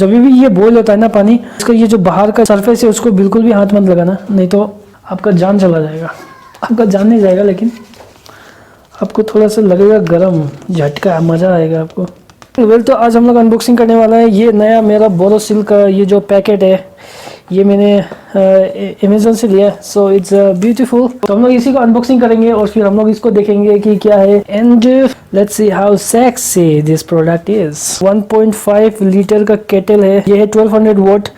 जब भी ये बॉईल होता है ना पानी, इसका ये जो बाहर का सरफेस है उसको बिल्कुल भी हाथ मत लगाना, नहीं तो आपका जान चला जाएगा। आपका जान नहीं जाएगा लेकिन आपको थोड़ा सा लगेगा गरम, झटका, मज़ा आएगा आपको। वेल तो आज हम लोग अनबॉक्सिंग करने वाला है ये नया मेरा बोरोसिल का ये जो पैकेट है, ये मैंने अमेज़न से लिया। So it's beautiful. तो हम लोग इसी को अनबॉक्सिंग करेंगे और फिर हम लोग इसको देखेंगे कि क्या है। And let's see how sexy this product is. 1.5 litre का केटल है, ये है 1200 वोट,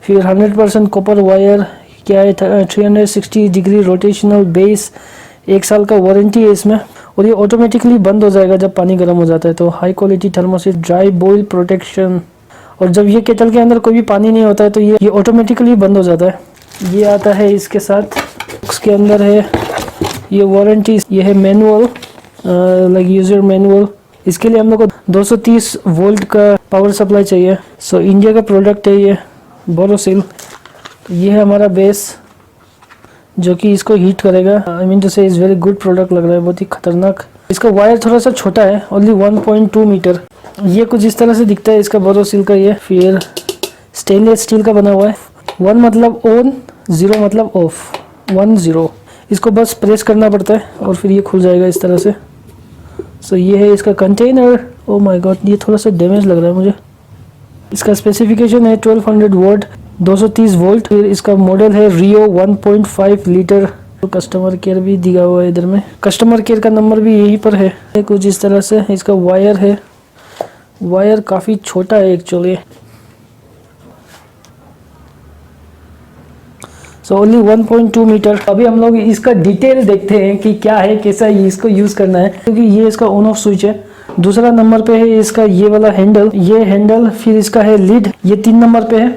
फिर 100% कॉपर वायर, क्या है 360 डिग्री रोटेशनल बेस, 1 साल का वारंटी है इसमें, और ये ऑटोमेटिकली बंद हो जाएगा जब पानी गर्म हो जाता है। तो high quality thermostat, dry boil protection, और जब ये केटल के अंदर कोई भी पानी नहीं होता है तो ये ऑटोमेटिकली बंद हो जाता है। ये आता है इसके साथ, उसके अंदर है ये वारंटी, ये है मैनुअल, लाइक यूजर मैनुअल। इसके लिए हम लोग को 230 वोल्ट का पावर सप्लाई चाहिए। सो इंडिया का प्रोडक्ट है ये बोरोसिल। तो ये है हमारा बेस जो कि इसको हीट करेगा। आई मीन टू से इज़ वेरी गुड प्रोडक्ट लग रहा है, बहुत ही खतरनाक। इसका वायर थोड़ा सा छोटा है, ओनली 1.2 मीटर। ये कुछ इस तरह से दिखता है इसका बोरोसिल का ये। फिर स्टेनलेस स्टील का बना हुआ है। 1 मतलब ऑन, 0 मतलब ऑफ, 1 0। इसको बस प्रेस करना पड़ता है और फिर ये खुल जाएगा इस तरह से। सो ये है इसका कंटेनर। ओ माय गॉड, ये थोड़ा सा डैमेज लग रहा है मुझे। इसका स्पेसिफिकेशन है 1200 वोट, 230 वोल्ट। फिर इसका मॉडल है रियो 1.5 लीटर। तो कस्टमर केयर भी दिया हुआ है इधर में, कस्टमर केयर का नंबर भी यहीं पर है। कुछ इस तरह से इसका वायर है, वायर काफ़ी छोटा है एक्चुअली। So only 1.2 metre. अभी हम लोग इसका डिटेल देखते हैं कि क्या है, कैसा इसको यूज़ करना है, क्योंकि ये इसका ऑन ऑफ स्विच है। दूसरा नंबर पे है इसका ये वाला हैंडल, ये हैंडल। फिर इसका है लीड, ये 3 नंबर पे है।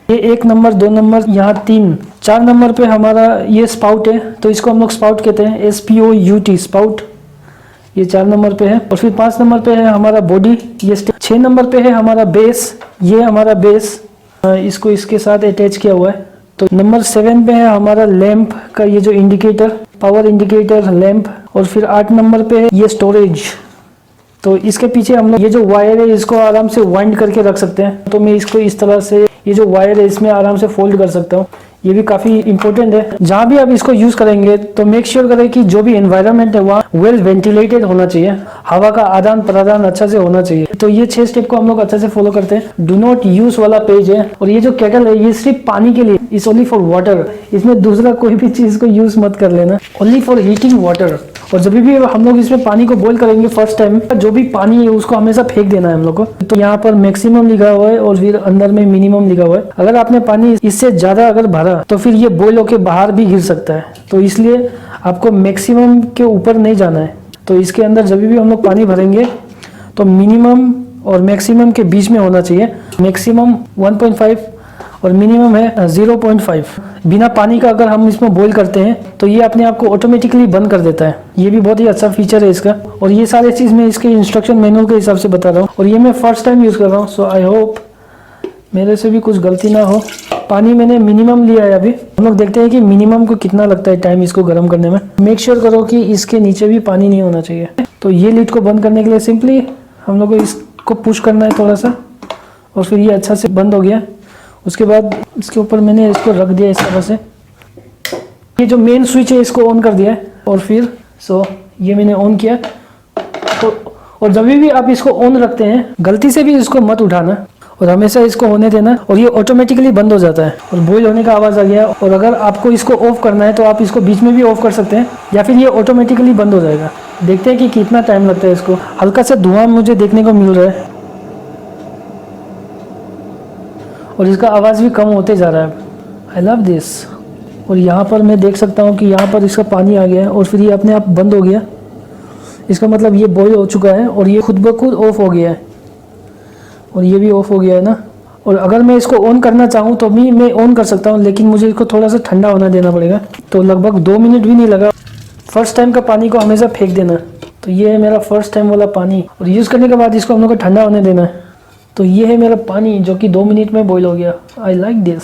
ये 1 नंबर, 2 नंबर, यहाँ 3, 4 नंबर पे हमारा ये स्पाउट है, तो इसको हम लोग स्पाउट कहते हैं, SPOUT स्पाउट। ये 4 नंबर पे है। और फिर 5 नंबर पे है हमारा बॉडी, ये 6 नंबर पे है हमारा बेस, ये हमारा बेस, इसको इसके साथ अटैच किया हुआ है। तो नंबर 7 पे है हमारा लैंप का ये जो इंडिकेटर, पावर इंडिकेटर लैंप। और फिर 8 नंबर पे है ये स्टोरेज। तो इसके पीछे हम लोग ये जो वायर है इसको आराम से वाइंड करके रख सकते हैं। तो मैं इसको इस तरह से, ये जो वायर है इसमें आराम से फोल्ड कर सकता हूँ। ये भी काफ़ी इंपॉर्टेंट है। जहाँ भी आप इसको यूज़ करेंगे तो मेक श्योर करें कि जो भी एनवायरनमेंट है वहाँ वेल वेंटिलेटेड होना चाहिए, हवा का आदान प्रदान अच्छा से होना चाहिए। तो ये 6 स्टेप को हम लोग अच्छे से फॉलो करते हैं। डू नॉट यूज वाला पेज है। और ये जो केटल है ये सिर्फ पानी के लिए, इट्स ओनली फॉर वाटर। इसमें दूसरा कोई भी चीज़ को यूज मत कर लेना, ओनली फॉर हीटिंग वाटर। और जब भी हम लोग इसमें पानी को बॉईल करेंगे फर्स्ट टाइम, जो भी पानी है उसको हमेशा फेंक देना है हम लोग को। तो यहाँ पर मैक्सिमम लिखा हुआ है और फिर अंदर में मिनिमम लिखा हुआ है। अगर आपने पानी इससे ज़्यादा अगर भरा तो फिर ये बॉईल होके बाहर भी गिर सकता है। तो इसलिए आपको मैक्सिमम के ऊपर नहीं जाना है। तो इसके अंदर जब भी हम लोग पानी भरेंगे तो मिनिमम और मैक्सिमम के बीच में होना चाहिए। मैक्सिमम 1.5 और मिनिमम है 0.5। बिना पानी का अगर हम इसमें बॉईल करते हैं तो ये अपने आप को ऑटोमेटिकली बंद कर देता है। ये भी बहुत ही अच्छा फीचर है इसका। और ये सारे चीज़ मैं इसके इंस्ट्रक्शन मैनुअल के हिसाब से बता रहा हूँ। और ये मैं फर्स्ट टाइम यूज़ कर रहा हूँ। सो आई होप मेरे से भी कुछ गलती ना हो। पानी मैंने मिनिमम लिया है। अभी हम लोग देखते हैं कि मिनिमम को कितना लगता है टाइम इसको गर्म करने में। मेक श्योर करो कि इसके नीचे भी पानी नहीं होना चाहिए। तो ये लीड को बंद करने के लिए सिंपली हम लोग को इसको पुश करना है थोड़ा सा, और फिर ये अच्छा से बंद हो गया। उसके बाद इसके ऊपर मैंने इसको रख दिया इस तरह से। ये जो मेन स्विच है इसको ऑन कर दिया है। और फिर ये मैंने ऑन किया। तो और जब भी आप इसको ऑन रखते हैं गलती से भी इसको मत उठाना और हमेशा इसको होने देना। और ये ऑटोमेटिकली बंद हो जाता है। और बॉईल होने का आवाज़ आ गया। और अगर आपको इसको ऑफ करना है तो आप इसको बीच में भी ऑफ कर सकते हैं, या फिर ये ऑटोमेटिकली बंद हो जाएगा। देखते हैं कि कितना टाइम लगता है इसको। हल्का सा धुआं मुझे देखने को मिल रहा है और इसका आवाज़ भी कम होते जा रहा है। I love this. और यहाँ पर मैं देख सकता हूँ कि यहाँ पर इसका पानी आ गया है और फिर ये अपने आप बंद हो गया। इसका मतलब ये बॉईल हो चुका है और ये खुद ब खुद ऑफ हो गया है। और ये भी ऑफ हो गया है ना। और अगर मैं इसको ऑन करना चाहूँ तो भी मैं ऑन कर सकता हूँ, लेकिन मुझे इसको थोड़ा सा ठंडा होना देना पड़ेगा। तो लगभग 2 मिनट भी नहीं लगा। फर्स्ट टाइम का पानी को हमेशा फेंक देना। तो ये है मेरा फर्स्ट टाइम वाला पानी। और यूज़ करने के बाद इसको हम लोग को ठंडा होने देना है। तो ये है मेरा पानी जो कि 2 मिनट में बॉईल हो गया। I like this.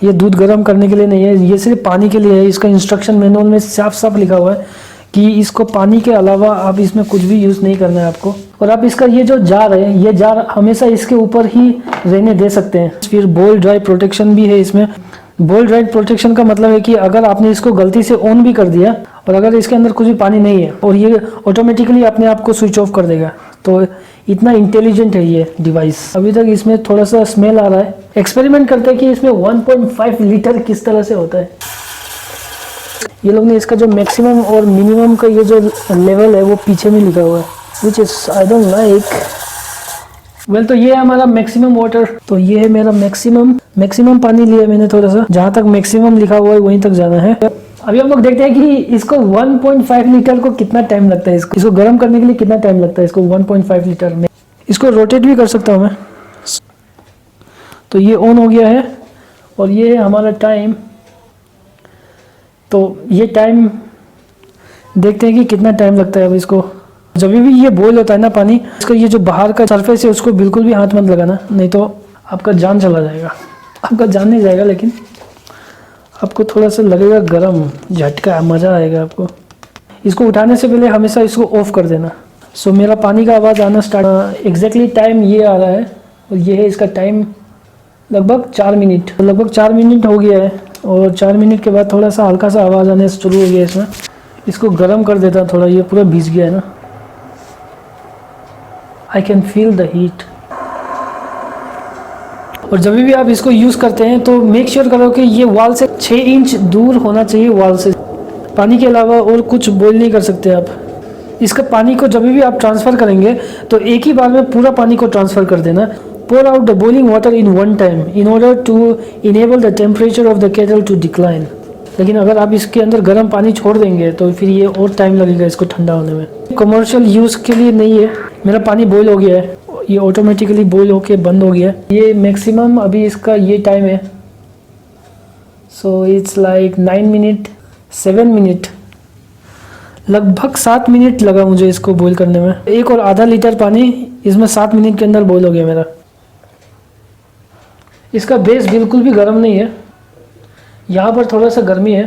ये दूध गर्म करने के लिए नहीं है, ये सिर्फ पानी के लिए है। इसका इंस्ट्रक्शन मैनुअल में साफ साफ लिखा हुआ है कि इसको पानी के अलावा आप इसमें कुछ भी यूज़ नहीं करना है आपको। और आप इसका ये जो जार है, ये जार हमेशा इसके ऊपर ही रहने दे सकते हैं। फिर बॉयल ड्राई प्रोटेक्शन भी है इसमें। बॉयल ड्राई प्रोटेक्शन का मतलब है कि अगर आपने इसको गलती से ऑन भी कर दिया और अगर इसके अंदर कुछ भी पानी नहीं है और ये ऑटोमेटिकली अपने आप को स्विच ऑफ कर देगा। तो इतना इंटेलिजेंट है ये डिवाइस। अभी तक इसमें थोड़ा सा स्मेल आ रहा है। एक्सपेरिमेंट करते हैं कि इसमें 1.5 लीटर किस तरह से होता है। ये लोग ने इसका जो मैक्सिमम और मिनिमम का ये जो लेवल है वो पीछे में लिखा हुआ है, which is I don't like. Well, तो ये है हमारा मैक्सिमम वाटर। तो ये है मेरा मैक्सिमम पानी लिया मैंने थोड़ा सा। जहाँ तक मैक्सिमम लिखा हुआ है वहीं तक जाना है। अभी हम लोग देखते हैं कि इसको 1.5 लीटर को कितना टाइम लगता है। इसको गर्म करने के लिए कितना टाइम लगता है इसको 1.5 लीटर में। इसको रोटेट भी कर सकता हूँ मैं। तो ये ऑन हो गया है और ये है हमारा टाइम। तो ये टाइम देखते हैं कि कितना टाइम लगता है। अब इसको जब भी ये बॉईल होता है ना पानी, इसका ये जो बाहर का सरफेस है उसको बिल्कुल भी हाथ मत लगाना, नहीं तो आपका जान चला जाएगा। आपका जान नहीं जाएगा लेकिन आपको थोड़ा सा लगेगा गरम, झटका, मज़ा आएगा आपको। इसको उठाने से पहले हमेशा इसको ऑफ कर देना। सो मेरा पानी का आवाज़ आना स्टार्ट। एग्जैक्टली टाइम ये आ रहा है और ये है इसका टाइम, लगभग 4 मिनट। तो लगभग 4 मिनट हो गया है और 4 मिनट के बाद थोड़ा सा हल्का सा आवाज़ आने शुरू हो गया इसमें। इसको गर्म कर देता थोड़ा, ये पूरा भीज गया है ना। I can feel the heat. और जब भी आप इसको यूज़ करते हैं तो मेक श्योर करो कि ये वॉल से 6 इंच दूर होना चाहिए। वॉल से पानी के अलावा और कुछ बॉईल नहीं कर सकते आप। इसका पानी को जब भी आप ट्रांसफ़र करेंगे तो एक ही बार में पूरा पानी को ट्रांसफ़र कर देना। Pour out the boiling water in one time in order to enable the temperature of the kettle to decline. लेकिन अगर आप इसके अंदर गर्म पानी छोड़ देंगे तो फिर ये और टाइम लगेगा इसको ठंडा होने में। कमर्शियल यूज़ के लिए नहीं है। मेरा पानी बॉईल हो गया है, ये ऑटोमेटिकली बॉईल होके बंद हो गया है। ये मैक्सिमम अभी इसका ये टाइम है। So it's like 9 minute 7 minute, लगभग 7 मिनट लगा मुझे इसको बॉईल करने में। 1 और आधा लीटर पानी इसमें 7 मिनट के अंदर बॉईल हो गया मेरा। इसका बेस बिल्कुल भी गर्म नहीं है। यहाँ पर थोड़ा सा गर्मी है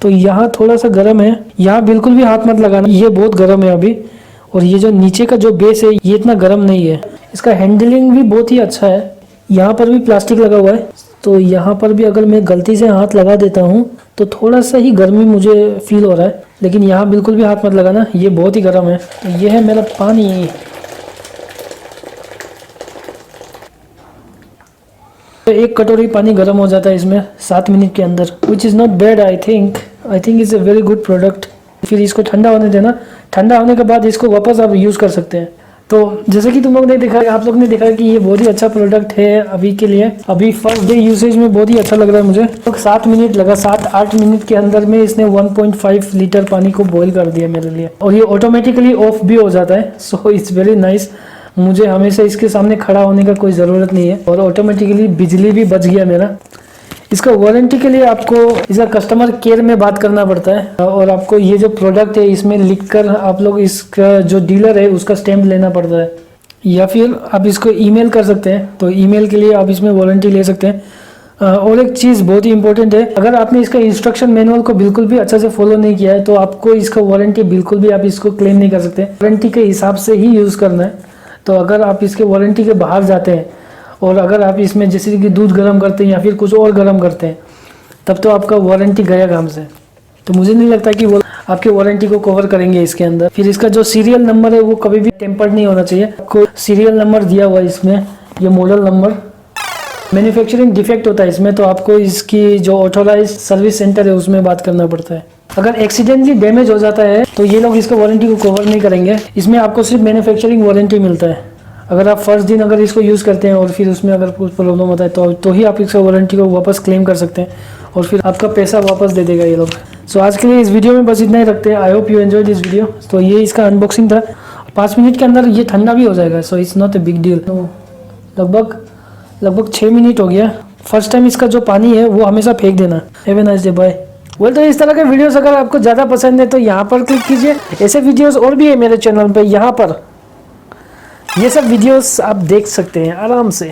तो यहाँ थोड़ा सा गर्म है। यहाँ बिल्कुल भी हाथ मत लगाना, ये बहुत गर्म है अभी। और ये जो नीचे का जो बेस है ये इतना गर्म नहीं है। इसका हैंडलिंग भी बहुत ही अच्छा है। यहाँ पर भी प्लास्टिक लगा हुआ है तो यहाँ पर भी अगर मैं गलती से हाथ लगा देता हूँ तो थोड़ा सा ही गर्मी मुझे फील हो रहा है, लेकिन यहाँ बिल्कुल भी हाथ मत लगाना, ये बहुत ही गर्म है। ये है मेरा पानी। तो 1 कटोरी पानी गर्म हो जाता है इसमें 7 मिनट के अंदर, which is not bad. I think is a very good product. फिर इसको ठंडा होने देना। ठंडा होने के बाद इसको वापस आप यूज़ कर सकते हैं। तो जैसे कि तुम लोग ने देखा, आप लोग ने देखा कि ये बहुत ही अच्छा प्रोडक्ट है अभी के लिए। अभी फर्स्ट डे यूसेज में बहुत ही अच्छा लग रहा है मुझे। तो 7 मिनट लगा, 7-8 मिनट के अंदर में इसने 1.5 लीटर पानी को बॉईल कर दिया मेरे लिए। और ये ऑटोमेटिकली ऑफ भी हो जाता है। So it's very nice. मुझे हमेशा इसके सामने खड़ा होने का कोई ज़रूरत नहीं है और ऑटोमेटिकली बिजली भी बच गया मेरा। इसका वारंटी के लिए आपको इसका कस्टमर केयर में बात करना पड़ता है और आपको ये जो प्रोडक्ट है इसमें लिखकर आप लोग इसका जो डीलर है उसका स्टैंप लेना पड़ता है, या फिर आप इसको ईमेल कर सकते हैं। तो ईमेल के लिए आप इसमें वारंटी ले सकते हैं। और एक चीज़ बहुत ही इंपॉर्टेंट है, अगर आपने इसका इंस्ट्रक्शन मैनुअल को बिल्कुल भी अच्छा से फॉलो नहीं किया है तो आपको इसका वारंटी बिल्कुल भी आप इसको क्लेम नहीं कर सकते। वारंटी के हिसाब से ही यूज़ करना है। तो अगर आप इसके वारंटी के बाहर जाते हैं और अगर आप इसमें जैसे कि दूध गर्म करते हैं या फिर कुछ और गर्म करते हैं तब तो आपका वारंटी गया काम से। तो मुझे नहीं लगता कि वो आपके वारंटी को कवर करेंगे इसके अंदर। फिर इसका जो सीरियल नंबर है वो कभी भी टेम्पर्ड नहीं होना चाहिए। आपको सीरियल नंबर दिया हुआ है इसमें, ये मॉडल नंबर। मैन्युफैक्चरिंग डिफेक्ट होता है इसमें तो आपको इसकी जो ऑथोराइज सर्विस सेंटर है उसमें बात करना पड़ता है। अगर एक्सीडेंटली डैमेज हो जाता है तो ये लोग इसका वारंटी को कवर नहीं करेंगे। इसमें आपको सिर्फ मैन्युफैक्चरिंग वारंटी मिलता है। अगर आप फर्स्ट दिन अगर इसको यूज़ करते हैं और फिर उसमें अगर कुछ प्रॉब्लम होता है तो ही आप इसका वारंटी को वापस क्लेम कर सकते हैं और फिर आपका पैसा वापस दे देगा ये लोग। सो आज के लिए इस वीडियो में बस इतना ही रखते हैं। I hope you enjoy this video. तो ये इसका अनबॉक्सिंग था। 5 मिनट के अंदर ये ठंडा भी हो जाएगा। So it's not a big deal. तो लगभग 6 मिनट हो गया। फर्स्ट टाइम इसका जो पानी है वो हमेशा फेंक देना। Have a nice day, bye. तो इस तरह के वीडियोस अगर आपको ज़्यादा पसंद है तो यहाँ पर क्लिक कीजिए। ऐसे वीडियोस और भी है मेरे चैनल पे, यहाँ पर ये सब वीडियोस आप देख सकते हैं आराम से।